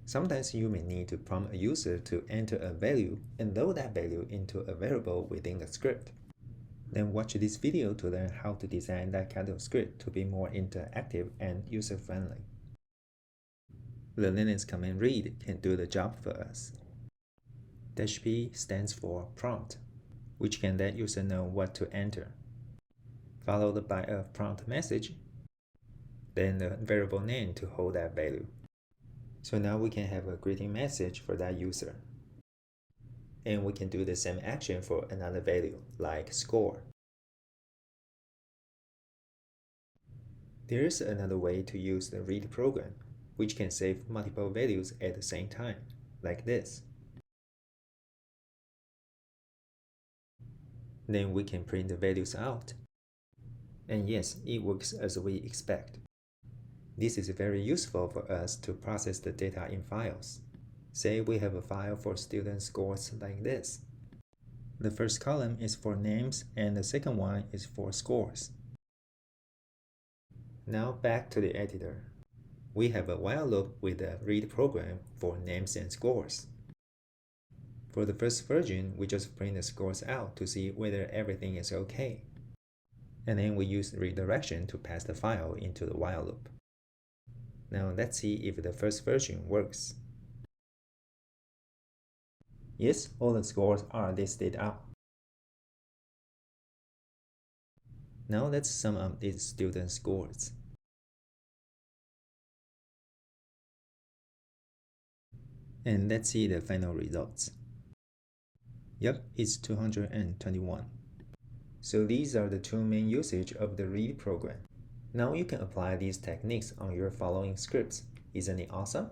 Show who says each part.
Speaker 1: Sometimes you may need to prompt a user to enter a value and load that value into a variable within the script. Then watch this video to learn how to design that kind of script to be more interactive and user-friendly. The Linux command read can do the job for us. -p stands for prompt, which can let user know what to enter, followed by a prompt message, then the variable name to hold that value. So now we can have a greeting message for that user. And we can do the same action for another value, like score. There is another way to use the read program, which can save multiple values at the same time, like this. Then we can print the values out. And yes, it works as we expect. This is very useful for us to process the data in files. Say we have a file for student scores like this. The first column is for names and the second one is for scores. Now back to the editor. We have a while loop with a read program for names and scores. For the first version, we just print the scores out to see whether everything is okay. And then we use redirection to pass the file into the while loop. Now let's see if the first version works. Yes, all the scores are listed out. Now let's sum up these student scores. And let's see the final results. Yep, it's 221. So these are the two main usage of the read program. Now you can apply these techniques on your following scripts. Isn't it awesome?